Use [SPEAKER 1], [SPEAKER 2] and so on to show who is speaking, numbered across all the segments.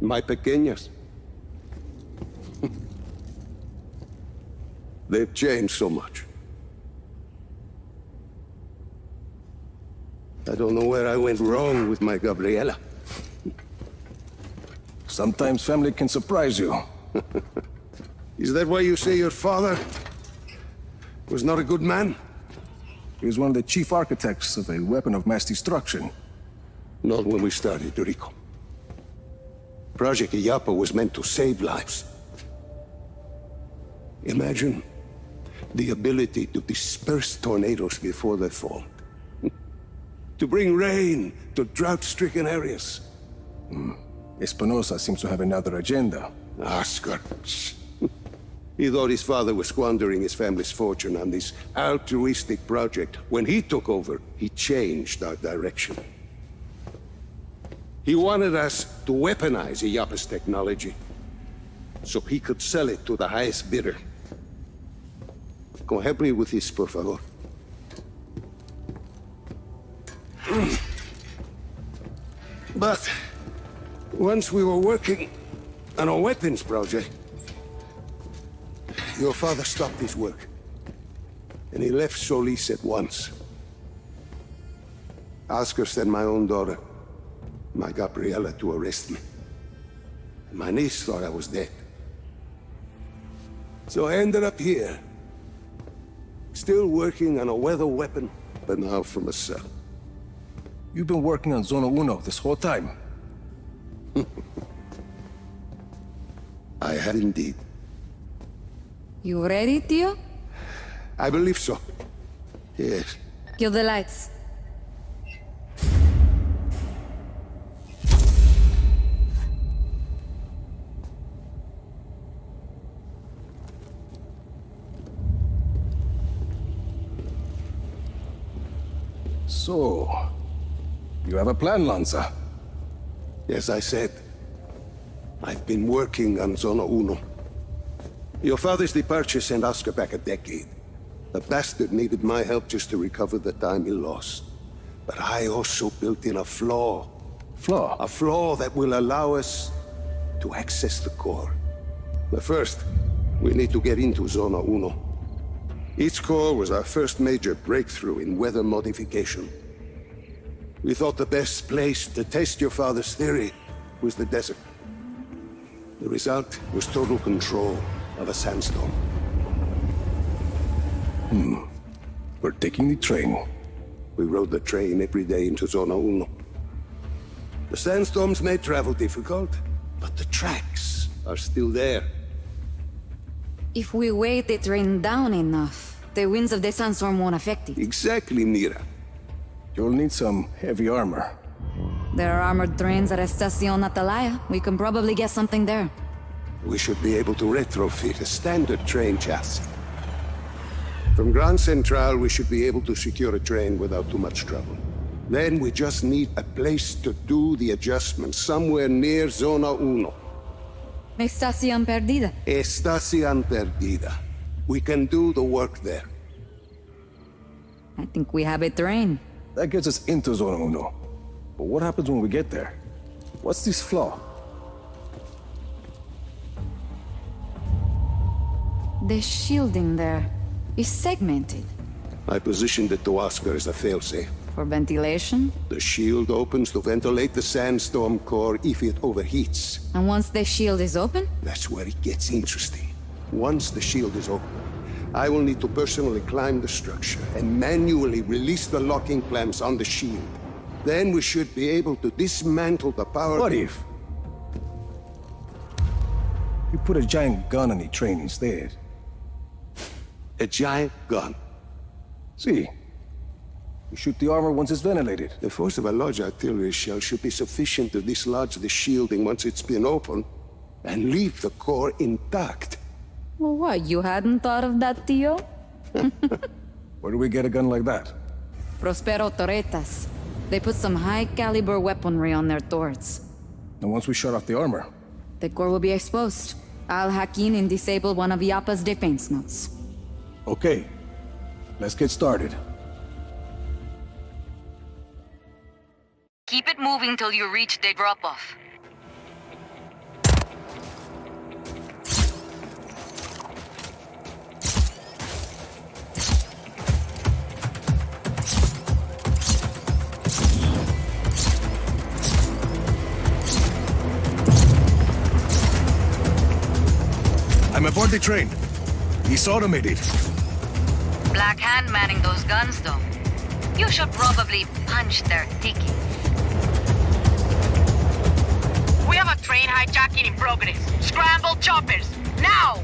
[SPEAKER 1] My pequeñas. They've changed so much. I don't know where I went wrong with my Gabriela.
[SPEAKER 2] Sometimes family can surprise you.
[SPEAKER 1] Is that why you say your father was not a good man?
[SPEAKER 2] He was one of the chief architects of a weapon of mass destruction.
[SPEAKER 1] Not when we started, Rico. Project Illapa was meant to save lives. Imagine the ability to disperse tornadoes before they fall. To bring rain to drought-stricken areas.
[SPEAKER 2] Espinosa seems to have another agenda.
[SPEAKER 1] Oscar. He thought his father was squandering his family's fortune on this altruistic project. When he took over, he changed our direction. He wanted us to weaponize Illapa's technology, so he could sell it to the highest bidder. Come help me with this, por favor. But once we were working on a weapons project, your father stopped his work, and he left Solis at once. Oscar sent my own daughter, my Gabriela, to arrest me. My niece thought I was dead. So I ended up here, still working on a weather weapon, but now from a cell.
[SPEAKER 2] You've been working on Zona Uno this whole time.
[SPEAKER 1] I have indeed.
[SPEAKER 3] You ready, Tio?
[SPEAKER 1] I believe so. Yes.
[SPEAKER 3] Kill the lights.
[SPEAKER 2] So, you have a plan, Lanza?
[SPEAKER 1] As I said, I've been working on Zona Uno. Your father's departure sent Oscar back a decade. The bastard needed my help just to recover the time he lost. But I also built in a flaw.
[SPEAKER 2] Flaw?
[SPEAKER 1] A flaw that will allow us to access the core. But first, we need to get into Zona Uno. Its core was our first major breakthrough in weather modification. We thought the best place to test your father's theory was the desert. The result was total control of a sandstorm.
[SPEAKER 2] We're taking the train.
[SPEAKER 1] We rode the train every day into Zona Uno. The sandstorms may travel difficult, but the tracks are still there.
[SPEAKER 3] If we weigh the train down enough, the winds of the sandstorm won't affect it.
[SPEAKER 1] Exactly, Mira.
[SPEAKER 2] You'll need some heavy armor.
[SPEAKER 3] There are armored trains at Estacion Atalaya. We can probably get something there.
[SPEAKER 1] We should be able to retrofit a standard train chassis. From Grand Central, we should be able to secure a train without too much trouble. Then we just need a place to do the adjustments, somewhere near Zona Uno.
[SPEAKER 3] Estacion Perdida.
[SPEAKER 1] Estacion Perdida. We can do the work there.
[SPEAKER 3] I think we have a train.
[SPEAKER 2] That gets us into Zona Uno. But what happens when we get there? What's this flaw?
[SPEAKER 3] The shielding there is segmented.
[SPEAKER 1] I positioned it to Oscar as a failsafe.
[SPEAKER 3] For ventilation?
[SPEAKER 1] The shield opens to ventilate the sandstorm core if it overheats.
[SPEAKER 3] And once the shield is open?
[SPEAKER 1] That's where it gets interesting. Once the shield is open, I will need to personally climb the structure and manually release the locking clamps on the shield. Then we should be able to dismantle the power...
[SPEAKER 2] What if you put a giant gun on the train instead?
[SPEAKER 1] A giant gun.
[SPEAKER 2] See, you shoot the armor once it's ventilated.
[SPEAKER 1] The force of a large artillery shell should be sufficient to dislodge the shielding once it's been opened, and leave the core intact.
[SPEAKER 3] Well, what, you hadn't thought of that, Tio?
[SPEAKER 2] Where do we get a gun like that?
[SPEAKER 3] Prospero Torretas. They put some high-caliber weaponry on their turrets.
[SPEAKER 2] And once we shut off the armor?
[SPEAKER 3] The core will be exposed. I'll hack in and disable one of Illapa's defense nodes.
[SPEAKER 2] Okay, let's get started.
[SPEAKER 4] Keep it moving till you reach the drop-off.
[SPEAKER 2] I'm aboard the train. It's automated.
[SPEAKER 3] Black Hand manning those guns, though. You should probably punch their ticket.
[SPEAKER 4] We have a train hijacking in progress. Scramble choppers, now!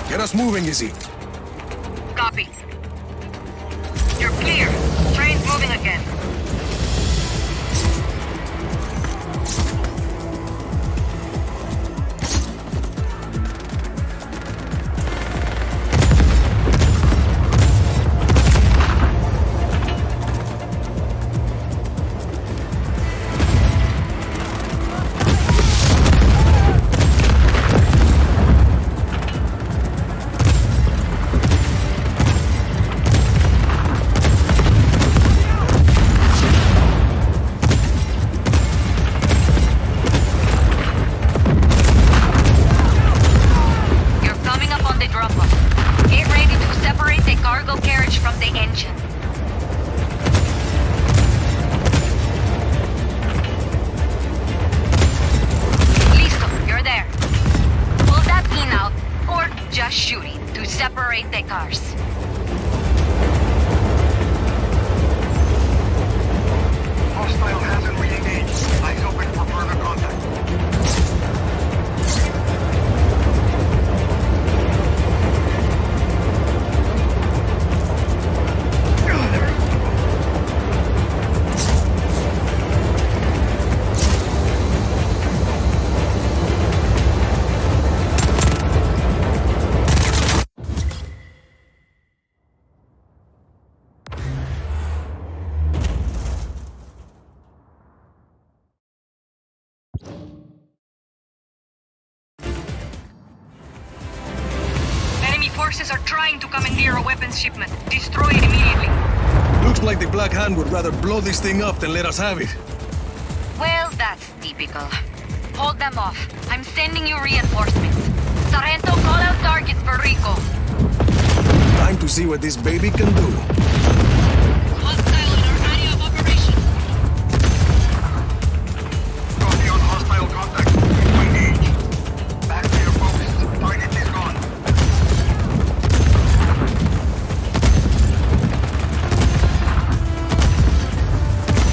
[SPEAKER 2] Get us moving, Izzy.
[SPEAKER 4] Copy. You're clear. Train's moving again.
[SPEAKER 3] Separate the cars.
[SPEAKER 5] Hostile hasn't re-engaged. Eyes open for further contact.
[SPEAKER 4] Forces are trying to commandeer a weapons shipment. Destroy it immediately.
[SPEAKER 2] Looks like the Black Hand would rather blow this thing up than let us have it.
[SPEAKER 3] Well, that's typical. Hold them off. I'm sending you reinforcements. Sargento, call out targets for Rico.
[SPEAKER 2] Time to see what this baby can do.
[SPEAKER 4] Hostile in our area of operation.
[SPEAKER 5] Copy on hostile contact. Engage. Back to your post. Target is gone.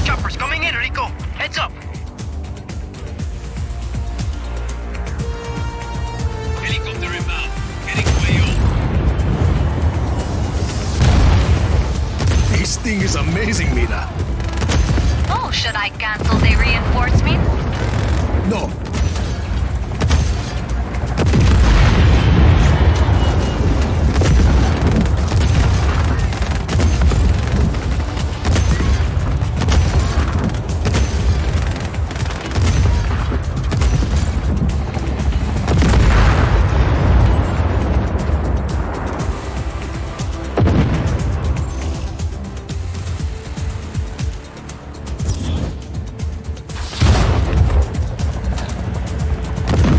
[SPEAKER 4] Choppers coming in, Rico. Heads up.
[SPEAKER 2] amazing, Mina.
[SPEAKER 3] Oh, should I cancel the reinforcements?
[SPEAKER 2] No.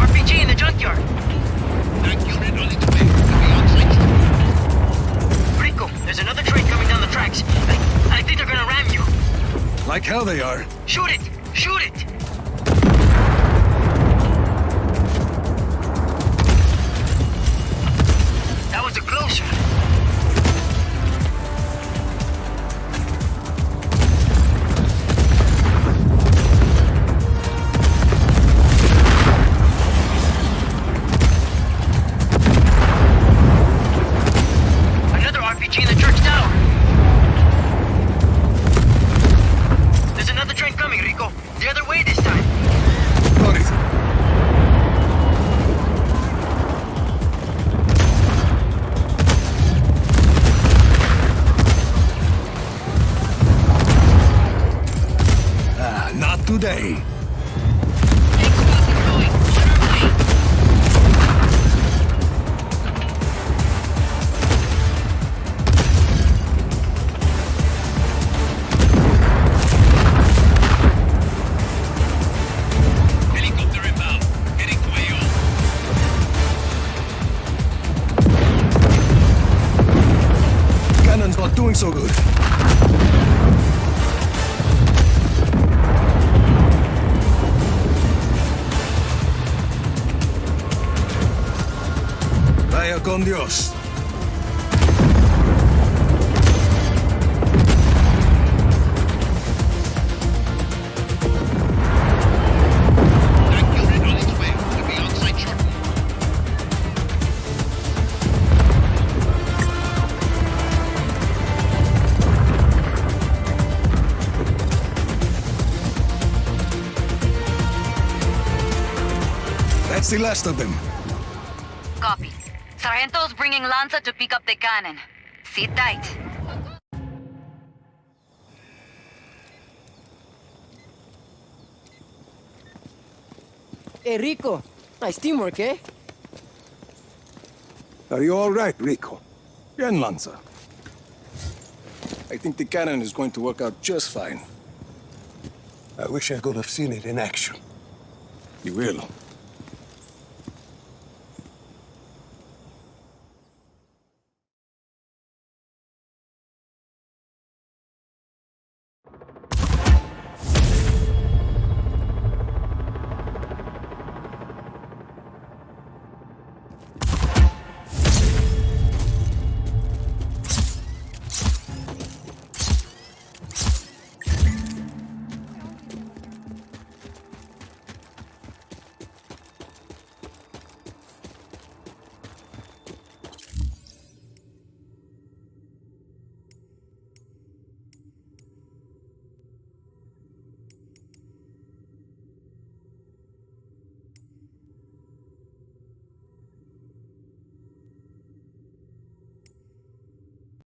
[SPEAKER 4] RPG in the junkyard.
[SPEAKER 5] Tank unit on its way to be on site.
[SPEAKER 4] Rico, there's another train coming down the tracks. I think they're gonna ram you.
[SPEAKER 2] Like hell they are.
[SPEAKER 4] Shoot it! Shoot it! That was a close one. Another RPG in the church tower. There's another train coming, Rico. The other way this time.
[SPEAKER 2] Got it. Ah, not today.
[SPEAKER 5] Helicopter inbound. Heading to AO.
[SPEAKER 2] Cannon's not doing so good. Vaya con Dios.
[SPEAKER 5] Tank unit on its way to be on site shortly.
[SPEAKER 2] That's the last of them.
[SPEAKER 3] Copy. Sargento's bringing Lanza to pick up the cannon. Sit tight.
[SPEAKER 6] Hey, Rico. Nice teamwork, eh?
[SPEAKER 1] Are you all right, Rico?
[SPEAKER 2] Bien, Lanza. I think the cannon is going to work out just fine.
[SPEAKER 1] I wish I could have seen it in action.
[SPEAKER 2] You will.